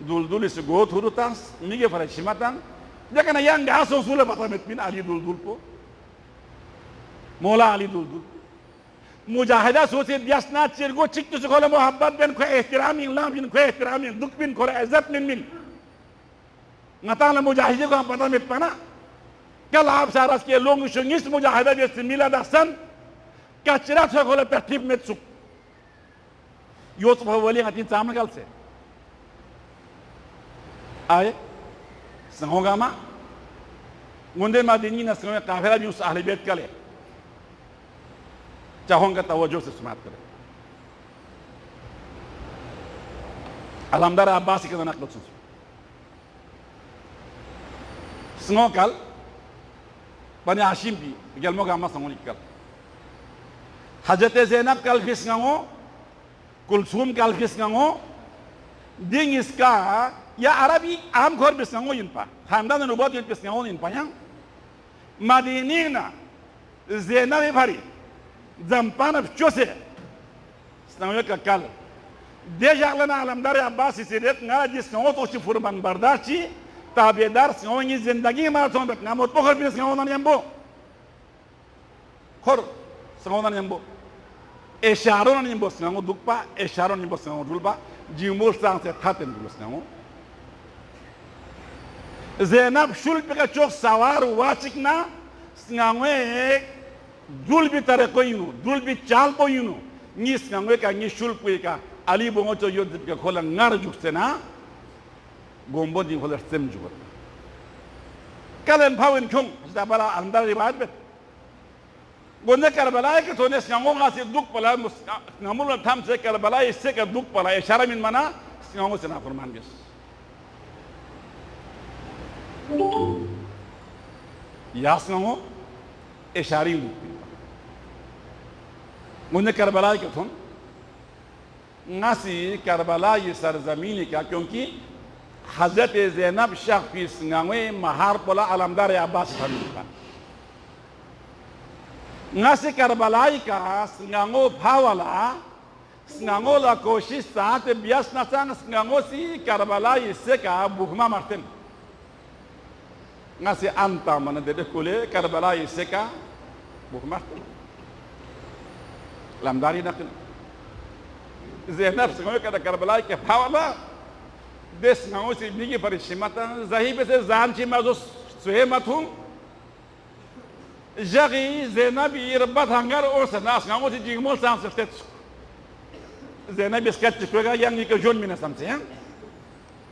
A: دولدول سے گوت هروتاس میگه فرشیماتان देखना yang gas usul बतामेत बिन अली दुलदुल को मौला अली दुलदुल मुजाहिदा सोचे दियासना चिरगो चिक तो खोला मोहब्बत बिन को एहतराम इल्लाम बिन को एहतराम दुख बिन को इज्जत मिन ngataala मुजाहिदे को हम बतामेत पाना कल आप सारा के लोग शुंगिस मुजाहिदा जैसे मिला दसन कचरा था खोला तरतीब में चुक योत भवली हतीन सामने कल से आए संगोगा मा मुंडे मादिनी न संगोगा काफिला भी उस अहले बैत कले चाहोंगा तवज्जो से सुमात करे अलहमदार अब्बासी के नकल सुन संगो कल बने हाशिम भी गलमो गामा संगोनी कल हजरत ज़ैनब कल फिसंगो कुलसूम कल फिसंगो दिन इसका या अरबी आम खोर बिसंगो इनपा खानदान नुबुवत इन बिसंगो इनपा yang Madinina ज़ैनब भरी जंपान चोसे संगो का कल दे जागलना अलमदार अब्बास सिरेत ना जिसको तो फुरमान बर्दाश्ती ताबेदार संगोनी जिंदगी में तो बेट ना मोट पोखर भी संगोना नियम्बो खोर संगोना नियम्बो एशारों नियम्बो संगो दुखपा एशारों नियम्बो संगो दुलपा जिम्बोल सांग से थाते नियम्बो संगो ज़ैनब शुल पे का चौक सवार वाचिक ना संगो एक दुल भी तरह कोई नो दुल भी चाल कोई नो नी संगो का नी शुल पे का अली बोंगो तो यो का खोला नर जुकते ना गोंबो दिन खोला सेम जुगत कलन भावन क्यों ज़बाला अंदर रिवाज में गोंदे करबला के तोने संगो का से दुख पला नमुल थाम से करबला इससे का दुख पला इशारा मिन मना संगो से ना फरमान बिस या संगो इशारी गोंदे करबला के तुम नासी करबला ये सरजमीन क्या क्योंकि हजरत ज़ैनब शख्फी संगो महार पला अलमदार अब्बास फरमान ngasih Karbala ka sengango phawala sengango la koshis saat bias nasang sengango si Karbala isse ka bukhma marten ngasih anta mana dede kule Karbala isse ka bukhma marten lamdari nakin Zainab sengaja kata Karbala ke pawala des ngau si bigi parishimata zahi bese zan chi mazo suhe mathum jagi Zainab irbat hangar or sanas ngau si jigmol sans stet Zainab iskat chikuega yang ni ke jon mina samse ya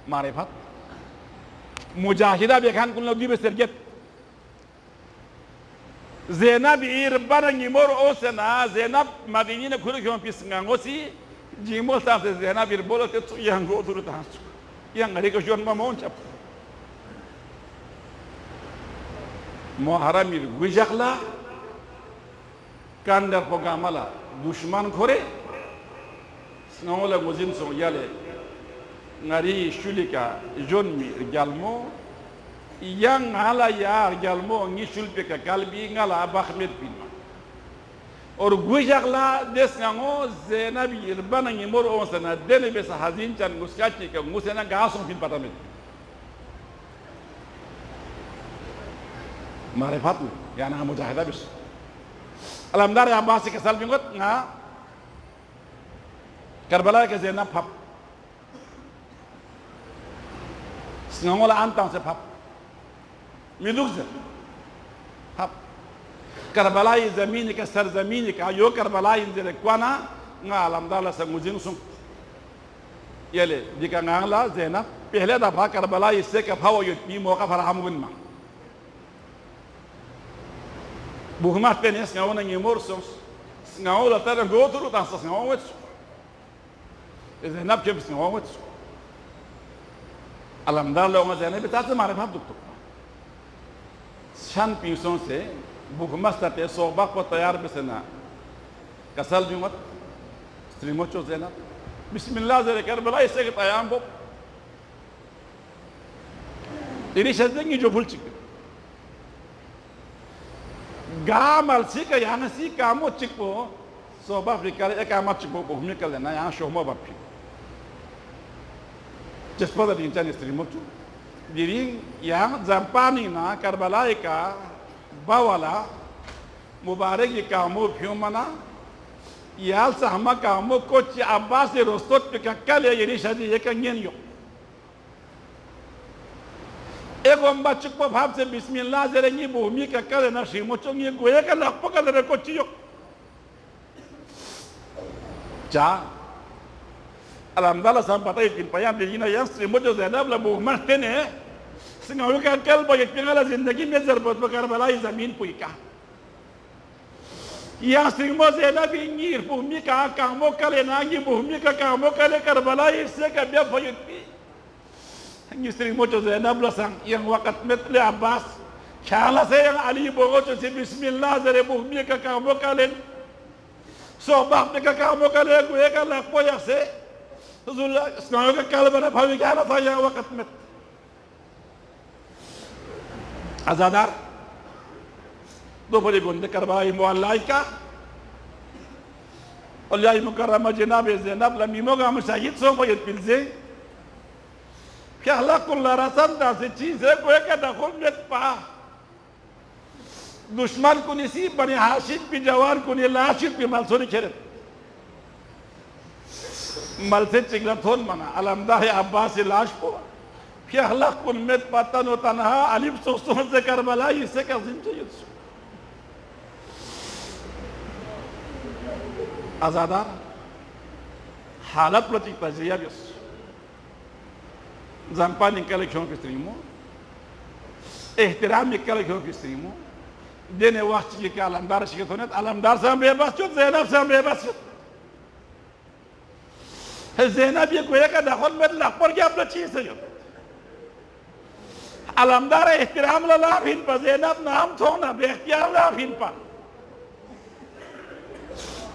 A: marifat mujahida bekan kun lagi beserget Zainab irbat ngimor o sana Zainab madinina khuru khom pis ngau si jimol sans Zainab irbolo te yang go turu tas yang ngari ke jon mamon chap Muharramir gujakla kandar pogamala dushman khore snaola muzin so yale ngari shulika jonmi galmo yang hala ya galmo ngi shulpe ka kalbi ngala bahmed pinma or gujakla des ngango Zainab irbana ngi mor on sana dele be sa hazin chan muskati ka musena gason fin patamet معرفات يعني أنا مجاهدة بس الحمد لله عباسي كسال بينقط نا كربلاء كزينب حب سنقول أنتم سبب ميلوكز حب كربلاء زمينك سر زمينك أيو كربلاء إنزل كوانا نا الحمد لله سموزين سون يله ديكا نعلا زينب پہلے دفعہ کربلا اس سے کفاو یتمی موقع فراہم بن ما Buhmat penes ngau na ngimorsos ngau la tara goturu ta sas ngau wets Zainab chebs ngau wets alhamdulillah ma Zainab ta ta marifat doktor shan pinson se buhmat ta pe sohba ko tayar besena kasal jumat strimocho Zainab bismillah zere Karbala ise ke tayam bo ini shaddengi jo bhul chik gamal sika yana sika mo chikpo so ba afrikale e kama chikpo ko humi kale na yana shomo ba pi jespada din tani strimotu dirin ya zampani na Karbala ka bawala mubarak ka mo phiumana yal sahma ka mo ko chi abbas rostot pe ka kale yeni shadi ek ngen yo ego mbachuk po bhab se bismillah zere ngi bhumi ka kale na shimo chongi goye ka lakpo ka dere ko chiyo ja alhamdulillah sam patai kin payam de ina yan shimo jo Zainab la bhuma tene singaw ka kal ba yek ngala zindagi me zarbat ba Karbala zamin pui ka ya shimo Zainab ngir bhumi ka mo kale na ngi bhumi ka mo kale Karbala se ka be fayut Istri mocho Zainab lasang yang wakat metle Abbas kala se yang Ali bogocho si bismillah zare buhmi ka kamo kalen so bak ka kamo kalen gue ka lakpo ya se zul snayo ka kalbana bhawi kala tha yang wakat met azadar do bari gonde karbai muallaika Allah mukarrama janab Zainab la mimoga masajid so bayat pilze क्या हलाकुल्ला रसम दासे चीज़ है कोई क्या दखल में पा दुश्मन को निसी बने हाशिद भी जवान को नहीं लाशिद भी मलसोनी खेरे मलसे चिगलथोन मना अलमदा है अब्बास लाश को क्या हलाकुल में पता नो तनहा अलिफ सोचों से करबला इससे क्या जिंदगी आज़ादार हालत प्रति तजिया बिस Zampani kale kyon kistrimo ihtiram kale kyon kistrimo dene waqt ki alamdar shikatonet alamdar sam bebas chut Zainab sam bebas chut Zainab ye koya ka dakhol med lakpar ki apna cheez hai alamdar ihtiram la lafin pa Zainab naam thona be ikhtiyar lafin pa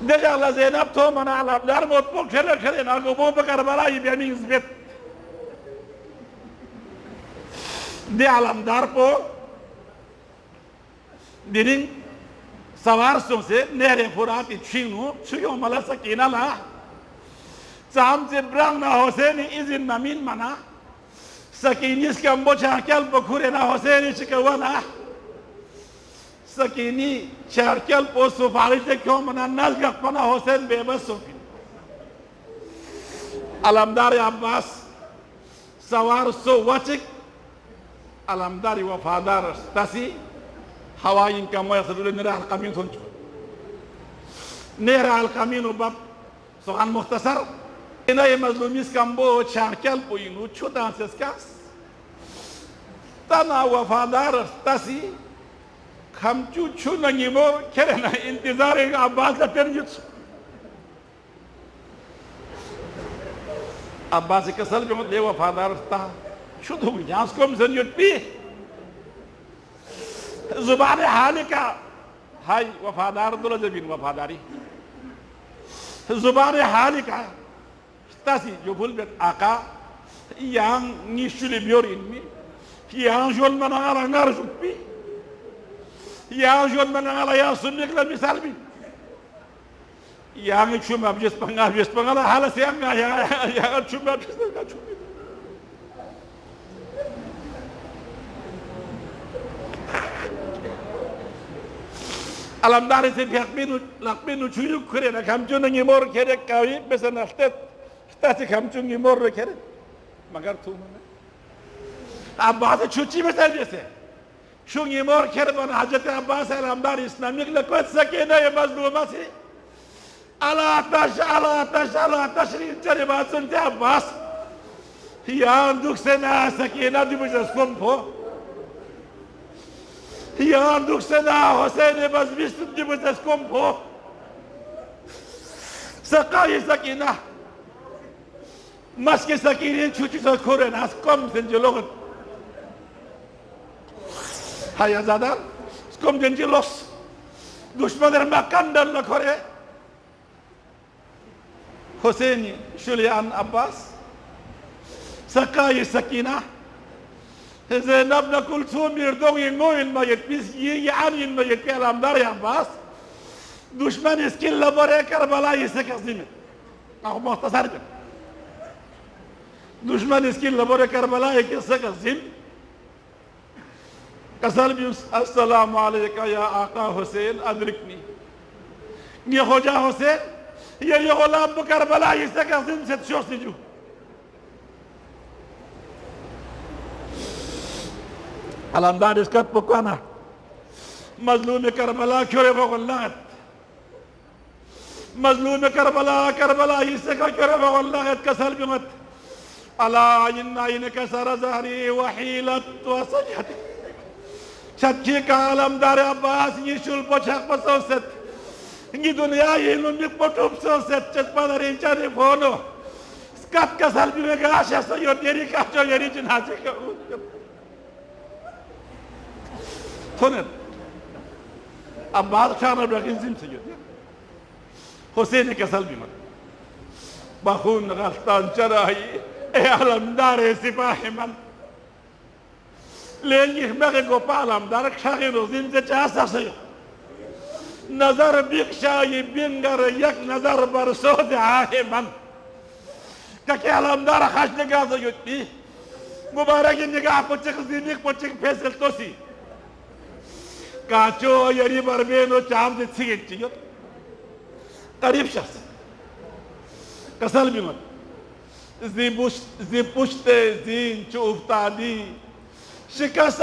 A: deja la Zainab tho mana alamdar mot pok khale khale na go bo Karbala ye bani izbet de alamdar po dirin sawar se nere furat chinu chuyo mala sakina la sam se brang na Hossein izin namin mana sakini ska mocha kal bokhure na Hossein chikawana sakini charkel po sufari te kyo mana nal gakpana Hossein bebas sofin Alamdari Abbas sawar so wacik alamdari wafadar stasi hawayin kamoy sadule nera al-kamin soncho nera al-kamin bab sohan mukhtasar ina mazlumis kambo charkel poinu chudan seskas tana wafadar stasi kamchu chuna ngimo kerena intizari Abbas la terjut Abbas kesal bimot le wafadar sta شو جانسكم زنيوت بيه زبان حالك هاي وفادار دولا جبين وفاداري زبان حالك تاسي يقول بيت آقا يان نيشولي بيورين مي يان جول من على نار شوبي يان جول من على يا سنك لمثال بي يان شو ما بيجس بنغال حالا سيان يا شو ما بيجس بنغال Alamdari se lakminu chuyu kure na kamchuna ngimor kere kawi besa na stati kamchun ngimor kere magar tu mana Abbas chuchi besa bese şu ngimor kere bana Hazreti Abbas alamdari İslamik le kot sakine ye mazlumasi ala taş rinçeri basın te Abbas yanduk sena sakine dibujas kompo yanduk sena Hüseyin bas bisut dibujas kompo sakayı sakine maske sakine chuchi sa koren as kom senjelogot hayazadan skom genjelos düşmanlar makandan la kore Hüseyin Şulyan Abbas sakayı sakine Zeynep ne Kulsum bir doğun ngoyin mayet biz yiyin mayet kelamdar ya Abbas düşman iskilla bore Kerbala'yı sekazim ah muhtasar düşman iskilla bore Kerbala'yı sekazim kasal bir assalamu aleyke ya Aqa Hüseyin adrikni niye hoca Hüseyin ya yola bu Kerbala'yı sekazim set şosiju alamdar iskat pokana mazlum Kerbala köre vallahat mazlum Kerbala yiseka köre vallahat kasal bimat ala inna kasara zahri ve hilat ve sajhat çatki ka alamdar Abbas yishul pochak pasoset ngi dunya yilun bir potup soset çatpalar inçari fono skat kasal bimek aşasa yeri kaço yeri cinasi ka Tonet Abbas çağına bırakın zimsiyor Hüseyin'i kesal bimak Bakun gastan çarahi alamdar sipahiman Lengih mege gopa alamdar şahir zimse çağasasıyor Nazar bikşayi bingar yak nazar bar sodi ahiman Kaki alamdar haşlı gazı yutmi Mübarekin nikah poçik zimik poçik pesel tosi Kaço yeri barbeno çam de sigetçiyor. Garip şahs. Kasal bimat. Zipuşte zin çuftadi. Şikas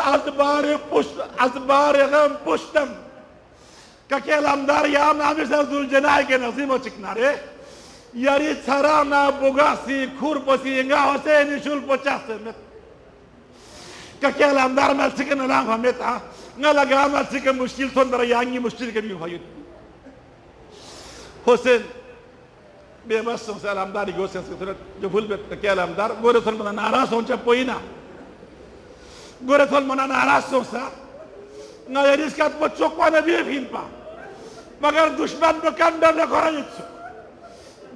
A: azbare gam puştam. Kakelamdar ya namir sazul cenay ke nazim açıknare. Yari sarana bugasi kurposi enga Hüseyin şul poçası met. Kakelamdar mel sikin lan hamet ha. Ngala gamal sike mushkil sondara yangi mushkil ke bi hayut Hüseyin bebas selamdar gosen sıtrat joful bet kelamdar gore sol mana naras oncha poina gore sol mana naras sonsa ngaya riskat po chokwana bi filpa magar dushman bakandar na korayitsu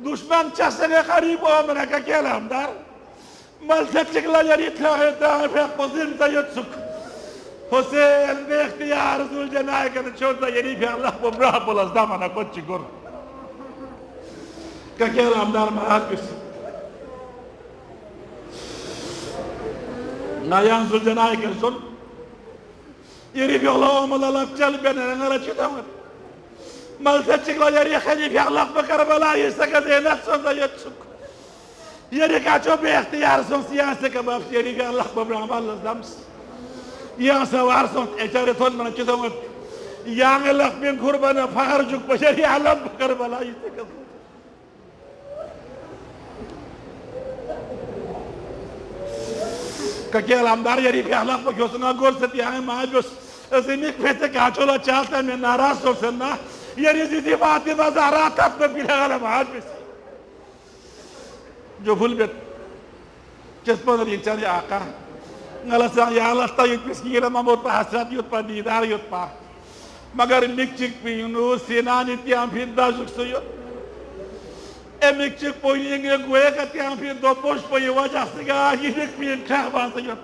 A: dushman chasene qarib o mana ka kelamdar mal setchikla yari tha fe pozin tayotsuk Hüseyin be ihtiyar zul cenay ke çorda yeri fi Allah bu brah bolas damana koçi gor ka kelamdar ma hakis nayan zul cenay ke son yeri fi Allah omalak jal ben ngara çitamat mal setçikla yeri khali fi Allah bu Kerbala yesaka zeynat sonda yatsuk Yeri kaço be ihtiyar son siyasi kebab yeri ga Allah beberapa lazams. Yang sawar son ecare ton mana kita yang Allah bin kurban fakar juk bashari alam Karbala itu kan. Kakek alamdar yeri ga Allah bagusna gol setiang majus. Asini pete kaço la çalta men naraz olsun na. Yeri zizi Fatima Zahra tapta bilagal majus. जो भूल बेट चस्पन रिंचाने आका ngalasan ya Allah tayut piskira mamot pa hasrat yut pa didar yut pa magar mikchik pinu sinani tiam fin da suksoyo e mikchik poyinge goe ka tiam fin do posh po yewa jasiga hidik pin khah ban sayo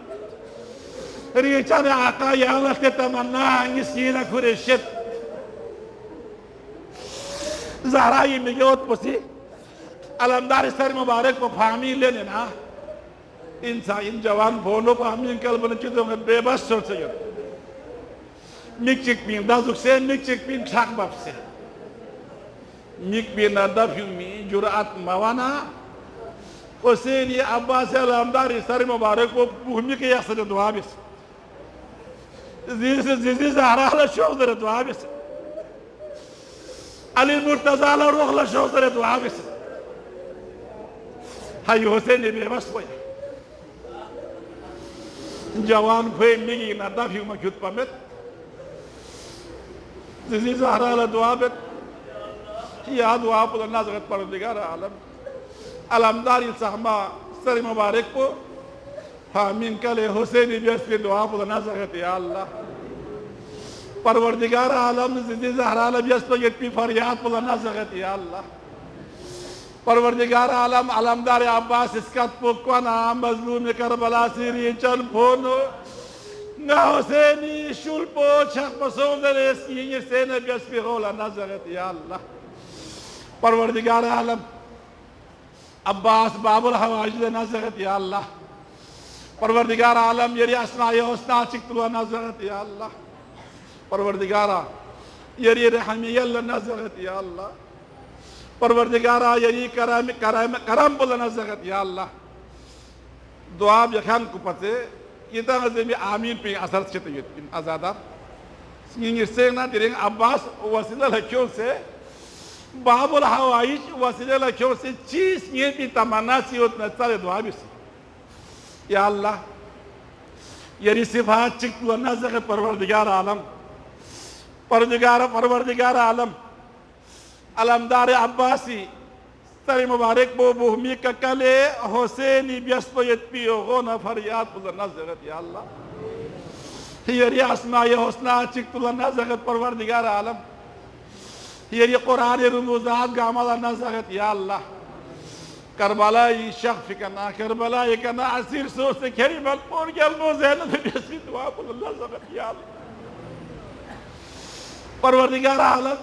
A: richane aka ya Allah te tamanna ngisina kureshet Zahra yi miyot posi alamdar sar mubarak को फामी लेने ना इन जवान बोलो फामी कल बने चीज़ों में बेबस सोच यो मिक्चिक पिन दाजुक से मिक्चिक पिन छाक बाप से मिक पिन अंडा फ्यूमी जुरात मावाना उसे ये अब्बास alamdar sar मुबारक को भूमि के यासर दुआ बिस ज़िज़ ज़हरा ला शौज़र दुआ बिस अली मुर्तज़ा ला रूह ला शौज़र दुआ बिस Hai Hussein bebas boy. Jawan boy migi nada fiu makyut pamet. Zizi Zahra la dua bet. Ya dua pun nazaret Parvardigar alam. Alamdar sahma sari mubarak ko. Amin kale Hussein bebas pe dua pun nazaret ya Allah. Parvardigar alam Zizi Zahra la bebas pe yet pi faryat pun nazaret ya Allah. परवरदिगार आलम आलमदार अब्बास इसका पुकवाना मजलूम Karbala सीरी चल फोनो ना हुसैनी शुल्पो छक पसोंदरे ये सेने बेस्पी होला नजरत या अल्लाह परवरदिगार आलम अब्बास बाबुल हवाजिद नजरत या अल्लाह परवरदिगार आलम यरी अस्माए हुस्ना चिकतुआ नजरत या अल्लाह परवरदिगार यरी रहमियल नजरत या अल्लाह परवरदिगारा यही करम बोलना जगत या अल्लाह दुआ यखान कुपते kita ngazemi amin ping asal cetuyut in azada ngingir sena direng abbas wasila la kyose babul hawaish wasila la kyose chis nyepi tamanasi ot na tsale dua bis ya allah yeri sifat chik tu nazar parwardigar alam parwardigar alam alamdar abbasi sari mubarak bo buhmi ka kale Husseini biaspoyet piyo gona faryat pula nazarat ya Allah hiyari asma-i husna chiktula nazarat parwardigar alam hiyari Qur'an-i rumuzat gamala nazarat ya Allah Karbala-i şahfi kana Karbala-i kana asir so'se kerimal por gelmo zeyna biaspi dua pula nazarat ya Allah parwardigar alam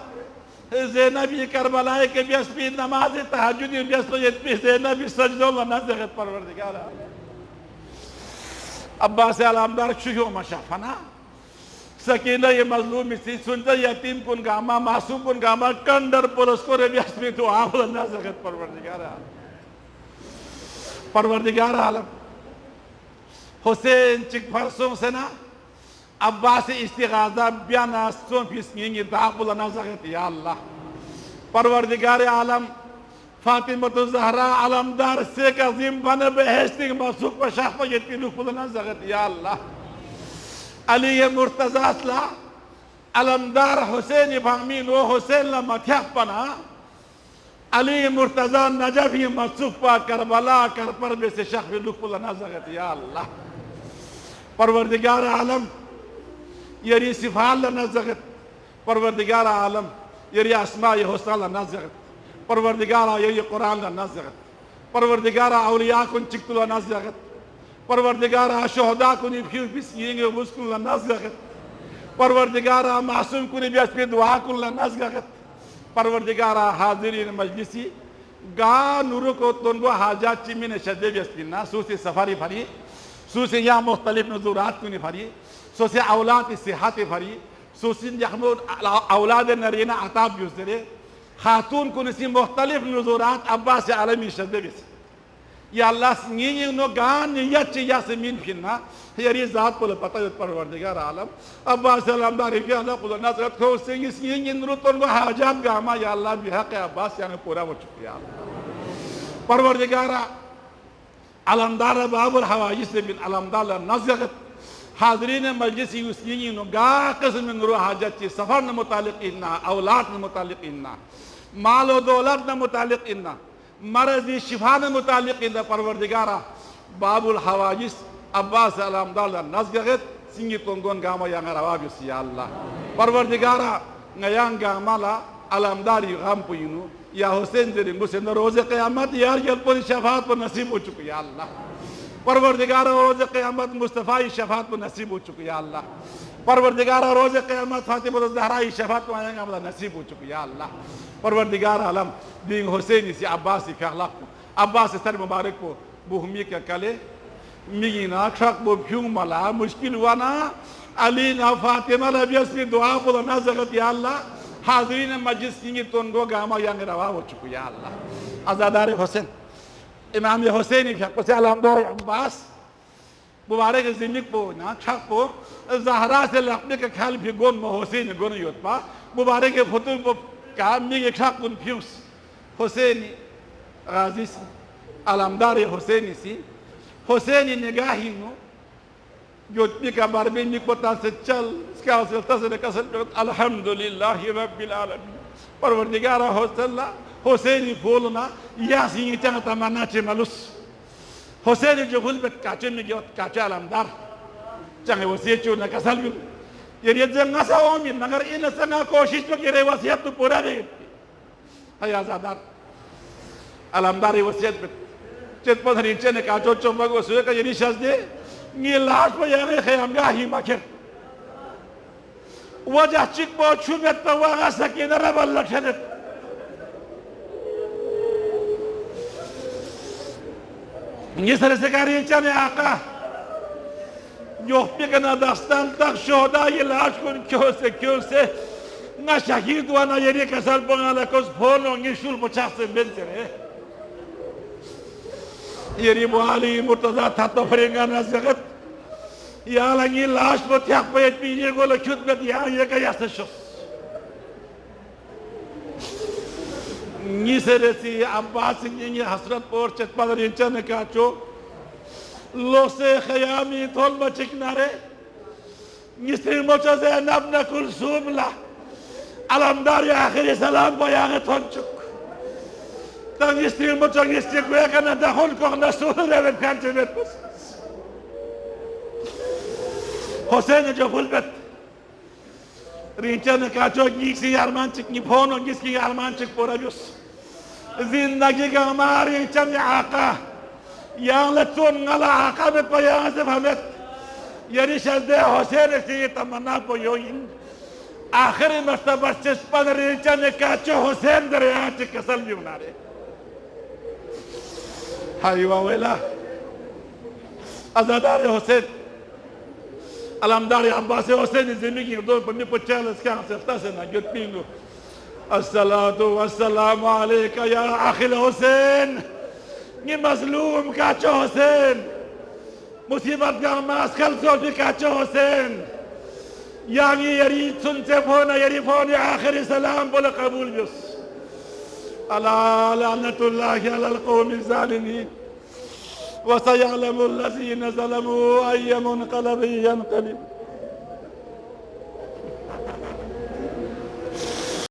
A: Zeynep Karbala ke biaspi namaz tahajjud biaspo yetpi Zeynep sajdola nazaret parvardigar Abbas alamdar çuyo maşafana sakina ye mazlum isi sunta yatim kun gama masum kun gama kandar poloskore biaspi dua nazaret parvardigar alam Hussein çık farson sena Abbas-i istighaza biyana son pisngingi dağbula nazaret ya Allah Parvardigar-i alam Fatimatu Zahra alamdar sek azim bana behestik masuk ve şahfa yetkinlik bula nazaret ya Allah Aliye Murtazasla alamdar Hüseyin Fahmin o Hüseyin'la matiyah bana Aliye Murtaza Nacafi masuk pa Karbala karpar bese şahfirlik bula nazaret ya Allah Parvardigar-i alam yeri sifal nazaret parvardigar alam yeri asma-i husna nazaret parvardigar yeri Qur'an nazaret parvardigar awliya kun chiktula nazaret parvardigar shuhada kun ibhiu bisiyenge muskul nazaret parvardigar masum kun biaspi dua kun nazaret parvardigar hadirin majlisi ga nuru ko tonbo hajat chimine shadde biaspi na susi safari phari susi ya mukhtalif nuzurat kun phari Sose औलाद सेहत भरी सोसिन यखमोन औलाद नरीना अताब युजरे खातून कुनसी मुख्तलिफ नज़ुरात अब्बास आलमी शदबिस Ya Allah ngin no gan yachi yasmin finna yari zat pole pata yot parwardigar alam Abbas alamdar ki Allah khud nasrat ko singis ngin ruton go hajat gama ya Allah bihaq Abbas yani pura ho chuki ya Allah parwardigar alamdar babul hawajis bin alamdar nazgat हाजरीन मजलिस उसकी गा किस्म नुरो हाजत ची सफर न मुतालिक इन्ना औलाद न मुतालिक इन्ना मालो दौलत न मुतालिक इन्ना मरज़ी शिफा न मुतालिक इन्ना परवरदिगारा बाबुल हवाजिस अब्बास अलमदाल नज़गत सिंगी तोंगोन गामा yang rawabis ya Allah परवरदिगारा ngayang gamala अलमदारी गम पुयनु या हुसैन जरी मुझसे न रोज़े क़यामत यार जल पर शफात पर नसीब हो चुकी या अल्लाह परवरदिगार रोज़ क़यामत मुस्तफ़ा शफ़ात को नसीब हो चुकी या अल्लाह परवरदिगार रोज़ क़यामत फातिमा ज़हरा शफ़ात को आएगा मतलब नसीब हो चुकी या अल्लाह परवरदिगार आलम दिन हुसैन से अब्बास के अखलाक को अब्बास सर मुबारक को बुहमी के कले मिगिना शक वो क्यों मला मुश्किल हुआ ना अली ना फातिमा रबियस की दुआ को ना ज़गत या अल्लाह हाज़रीन मजलिस की तोंगो गामा यांग रवा हो चुकी या अल्लाह आज़ादार हुसैन इमाम हुसैन की पसे अलहमदुलिल्लाह अब्बास मुबारक ज़िंदगी पो ना छक पो ज़हरा से लपने के ख्याल भी गोन में हुसैन गोन योत पा मुबारक के फुतुल पो काम में एक छक उन फ्यूस हुसैन गाज़ी सी अलहमदुलिल्लाह हुसैन सी हुसैन निगाही नो योत भी का बार में निकोता से चल इसका असर तस्वीर कसर अल्हम्दुलिल्लाह रब्बिल आलमीन परवरदिगार Hussain Hosseini foluna yasin itang tamana chemalus Hosseini jo hulbet kache mi gyot kache alamdar change wasiyechu na kasal bil yeri janga sa omin nagar ina sanga koshish to kire wasiyat to pura de hay azadar alamdar wasiyat bet chet padhari chene kacho chomba go suye ka yeri shazde ni lash po yare khayam gahi makir wajah chik po chubet to waga sakina rabal lakshanet ये sir से कार्य चले आका जो पिकना दास्तान तक शोदा ये लाश को क्यों से ना शहीद हुआ ना ये कसर पंगाला कुछ फोन होंगे शुल 50 से मिलते रहे ये मुआली मुर्तजा था तो फरेंगा ना जगत या लगी लाश को त्याग पे पीने को लक्षुत में दिया ये क्या ऐसा show Ngiseresi Abbas ini hasrat por cetpadar incan kaco lose khayami thol bachik nare ngisir mocha Zainab na Kulsum la alamdar ya akhir salam ko ya thonchuk tang ngisir mocha ngisir ko ya kana dahol ko na sura le kanche met Hossein jo fulbet rincan kaco ngisi armanchik ni phono ngiski armanchik porajus जिंदगी का हमारी चंद आका यहाँ लचुन गला आका में पयाँ से हमें यरी शज़्दे हुसैन से तमन्ना को योइन आखिरी मर्तबा से पंद्रह चंद काचो हुसैन दरिया से कसल भी बना रहे हाय वावेला आज़ादार हुसैन अलहमदार अब्बास हुसैन जिंदगी दो पन्ने पचास क्या सस्ता से ना जुट पीनो अस्सलातु वस्सलामु अलैका या अखिल हुसैन ये मजलूम काचो हुसैन मुसीबत का मास्कल सोफी काचो हुसैन यानी यरी सुनते फोन यरी फोन आखिरी सलाम बोले कबूल जुस अला लानतुल्लाहि अलल कौमिज़ ज़ालिमीन व सयअलमुल लज़ीना ज़लमू अय्य मुनक़लिबिन यनक़लिब